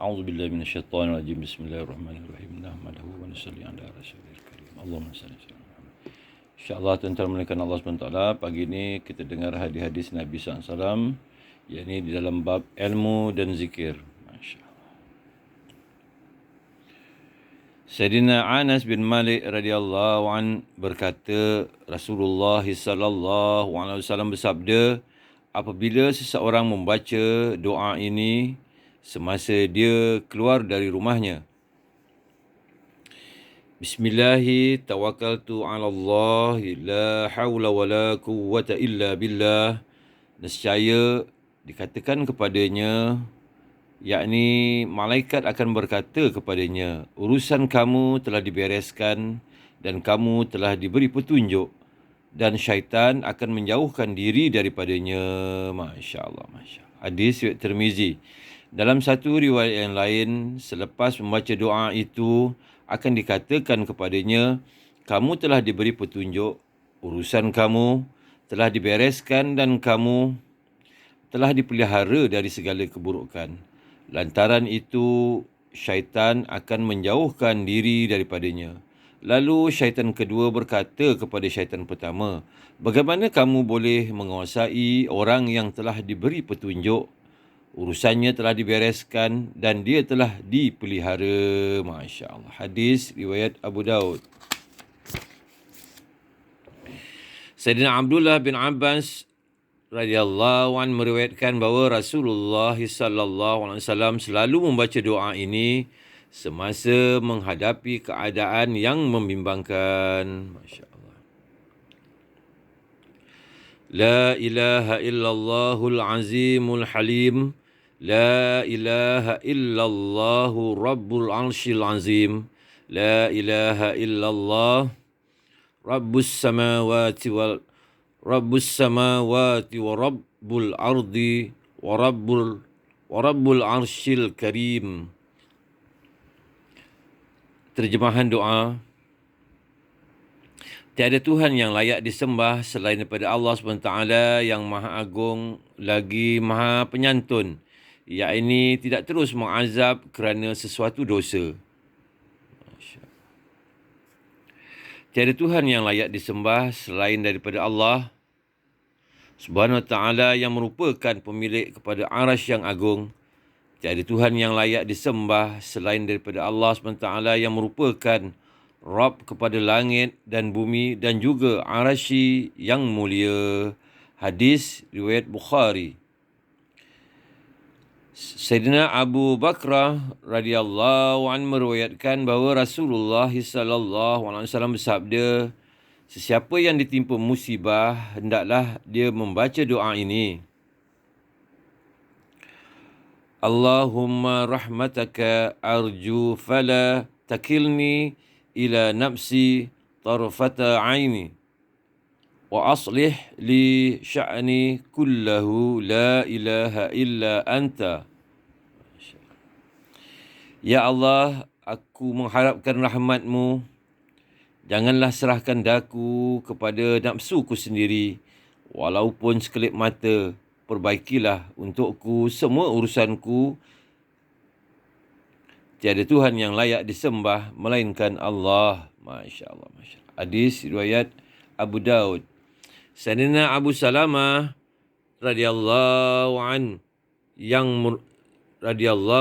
أعوذ بالله من الشيطان الرجيم. بسم الله الرحمن الرحيم. نحمده ونصلي على رسوله الكريم. Allahumma salli ala Muhammad. InsyaAllah tuan-tuan melakukan Allah SWT, pagi ini kita dengar hadis-hadis Nabi SAW, yakni di dalam bab ilmu dan zikir. MasyaAllah. Sayyidina Anas bin Malik radhiyallahu an berkata, Rasulullah sallallahu alaihi wasallam bersabda, apabila seseorang membaca doa ini semasa dia keluar dari rumahnya, Bismillahi tawakkaltu ala Allah, la hawla wa la quwwata illa billah, nescaya dikatakan kepadanya, yakni malaikat akan berkata kepadanya, urusan kamu telah dibereskan dan kamu telah diberi petunjuk, dan syaitan akan menjauhkan diri daripadanya. Masya Allah, Masya Allah. Hadis riwayat Tirmizi. Dalam satu riwayat yang lain, selepas membaca doa itu, akan dikatakan kepadanya, kamu telah diberi petunjuk, urusan kamu telah dibereskan dan kamu telah dipelihara dari segala keburukan. Lantaran itu, syaitan akan menjauhkan diri daripadanya. Lalu syaitan kedua berkata kepada syaitan pertama, bagaimana kamu boleh menguasai orang yang telah diberi petunjuk, urusannya telah dibereskan dan dia telah dipelihara. Masya Allah. Hadis riwayat Abu Daud. Sayyidina Abdullah bin Abbas radhiyallahu anhu meriwayatkan bahawa Rasulullah sallallahu alaihi wasallam selalu membaca doa ini semasa menghadapi keadaan yang membimbangkan. Masya Allah. La ilaha illallahul azimul halim, la ilaha illallahu rabbul arshil azim, la ilaha illallah rabbus samawati wa rabbul ardi wa rabbul arshil karim. Terjemahan doa. Tiada Tuhan yang layak disembah selain daripada Allah SWT yang Maha Agung lagi Maha Penyantun, yakni tidak terus mengazab kerana sesuatu dosa. Tiada Tuhan yang layak disembah selain daripada Allah Subhanahu Wa Taala yang merupakan pemilik kepada arasy yang agung. Tiada Tuhan yang layak disembah selain daripada Allah SWT yang merupakan Rabb kepada langit dan bumi dan juga arasy yang mulia. Hadis riwayat Bukhari. Sayyidina Abu Bakrah radhiyallahu anhu meriwayatkan bahawa Rasulullah sallallahu alaihi wasallam bersabda, sesiapa yang ditimpa musibah hendaklah dia membaca doa ini. Allahumma rahmataka arju fala takilni ila nafsi tarfata aini wa aslih li sya'ni kullahu la ilaha illa anta. Ya Allah, aku mengharapkan rahmat-Mu. Janganlah serahkan daku kepada nafsuku sendiri, walaupun sekelip mata. Perbaikilah untukku semua urusanku. Tiada Tuhan yang layak disembah melainkan Allah. Masya Allah, Masya Allah. Hadis riwayat Abu Daud. Sayyidina Abu Salamah radhiyallahu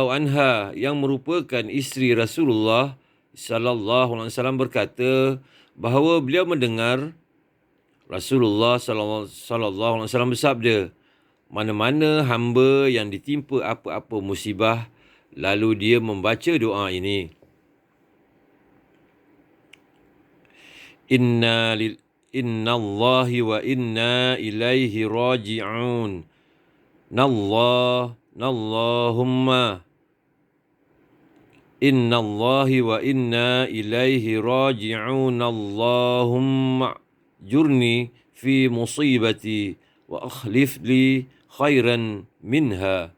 anha yang merupakan isteri Rasulullah sallallahu alaihi wasallam berkata bahawa beliau mendengar Rasulullah sallallahu alaihi wasallam bersabda, mana-mana hamba yang ditimpa apa-apa musibah lalu dia membaca doa ini, Innallahi wa inna ilaihi raji'un. Nallahumma Innallahi wa inna ilaihi raji'un. Allahumma jurni fi musibati wa akhlif li khairan minha.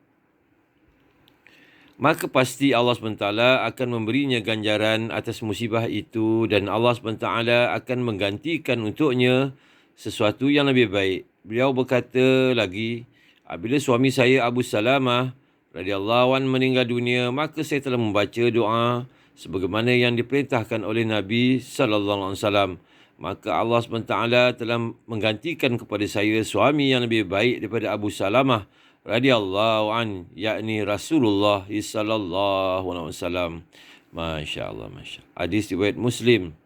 Maka pasti Allah SWT akan memberinya ganjaran atas musibah itu dan Allah SWT akan menggantikan untuknya sesuatu yang lebih baik. Beliau berkata lagi, apabila suami saya Abu Salamah radhiyallahu an meninggal dunia, maka saya telah membaca doa sebagaimana yang diperintahkan oleh Nabi sallallahu alaihi wasallam. Maka Allah SWT telah menggantikan kepada saya suami yang lebih baik daripada Abu Salamah radhiyallahu an, yakni Rasulullah sallallahu alaihi wasallam. Masya-Allah, masya-Allah. Hadis riwayat Muslim.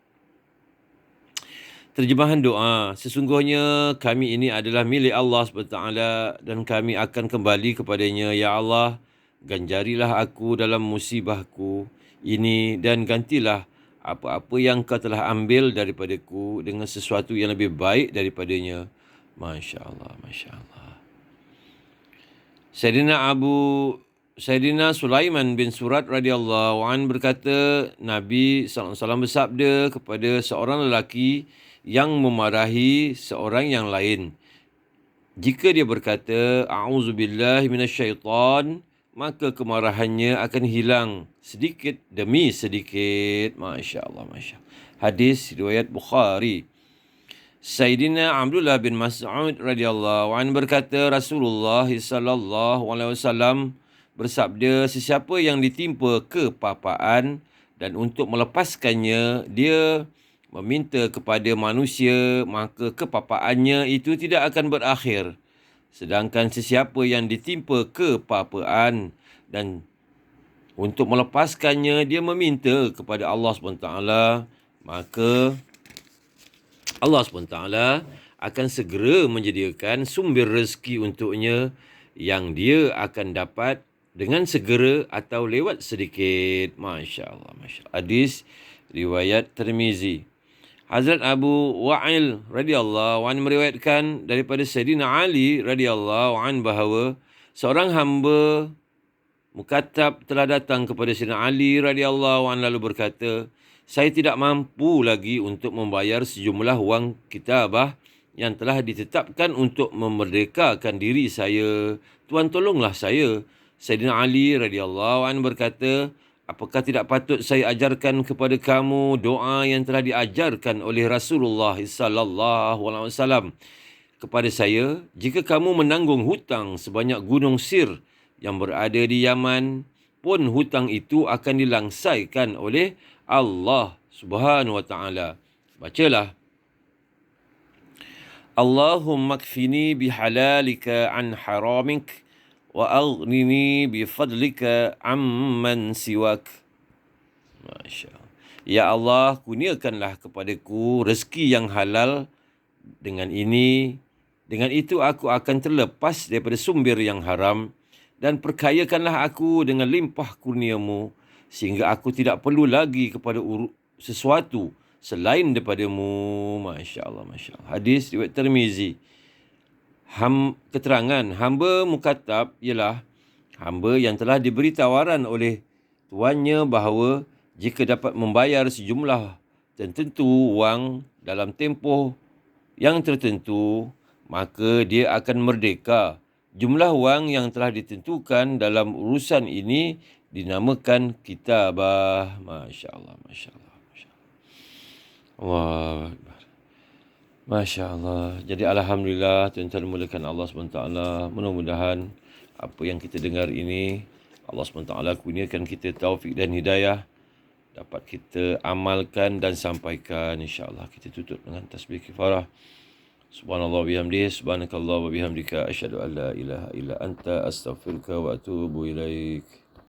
Terjemahan doa, sesungguhnya kami ini adalah milik Allah SWT dan kami akan kembali kepadanya. Ya Allah, ganjarilah aku dalam musibahku ini dan gantilah apa-apa yang kau telah ambil daripadaku dengan sesuatu yang lebih baik daripadanya. Masya Allah, Masya Allah. Sayyidina Sulaiman bin Surat radhiyallahu an berkata, Nabi SAW bersabda kepada seorang lelaki yang memarahi seorang yang lain. Jika dia berkata, A'udzubillahi minasyaitan, maka kemarahannya akan hilang sedikit demi sedikit. Masya Allah, Masya Allah. Hadis riwayat Bukhari. Sayyidina Abdullah bin Mas'ud radhiyallahu an berkata, Rasulullah sallallahu alaihi wasallam bersabda, sesiapa yang ditimpa kepapaan dan untuk melepaskannya dia meminta kepada manusia, maka kepapaannya itu tidak akan berakhir. Sedangkan sesiapa yang ditimpa kepapaan dan untuk melepaskannya dia meminta kepada Allah SWT, maka Allah SWT akan segera menyediakan sumber rezeki untuknya yang dia akan dapat dengan segera atau lewat sedikit. Masya Allah, Masya Allah. Hadis riwayat Tirmizi. Hazrat Abu Wa'il radhiyallahu an meriwayatkan daripada Sayyidina Ali radhiyallahu an bahawa seorang hamba mukatab telah datang kepada Sayyidina Ali radhiyallahu an lalu berkata, saya tidak mampu lagi untuk membayar sejumlah wang kitabah yang telah ditetapkan untuk memerdekakan diri saya. Tuan, tolonglah saya. Sayyidina Ali radhiyallahu an berkata, apakah tidak patut saya ajarkan kepada kamu doa yang telah diajarkan oleh Rasulullah sallallahu alaihi wasallam kepada saya? Jika kamu menanggung hutang sebanyak gunung Sir yang berada di Yaman, pun hutang itu akan dilangsaikan oleh Allah Subhanahu wa taala. Bacalah. Allahumma kfini bihalalika an haramik wa aghnini bifadlika amman siwak. Masya Allah. Ya Allah, kurniakanlah kepadaku rezeki yang halal dengan ini. Dengan itu aku akan terlepas daripada sumber yang haram dan perkayakanlah aku dengan limpah kurniamu sehingga aku tidak perlu lagi kepada sesuatu selain daripadamu. Masya Allah, Masya Allah. Hadis riwayat Tirmizi. Keterangan hamba mukatab ialah hamba yang telah diberi tawaran oleh tuannya bahawa jika dapat membayar sejumlah tertentu wang dalam tempoh yang tertentu, maka dia akan merdeka. Jumlah wang yang telah ditentukan dalam urusan ini dinamakan kitabah. Masya Allah, Masya Allah, Masya Allah. Allah Akbar. Masya Allah. Jadi Alhamdulillah, tuan-tuan mulakan Allah SWT. Mudah-mudahan apa yang kita dengar ini, Allah SWT kurniakan kita taufik dan hidayah, dapat kita amalkan dan sampaikan. InsyaAllah kita tutup dengan tasbih kifarah. Subhanallah bihamdih, subhanakallah wa bihamdika, asyhadu an la ilaha illa anta, astaghfiruka wa atubu ilaik.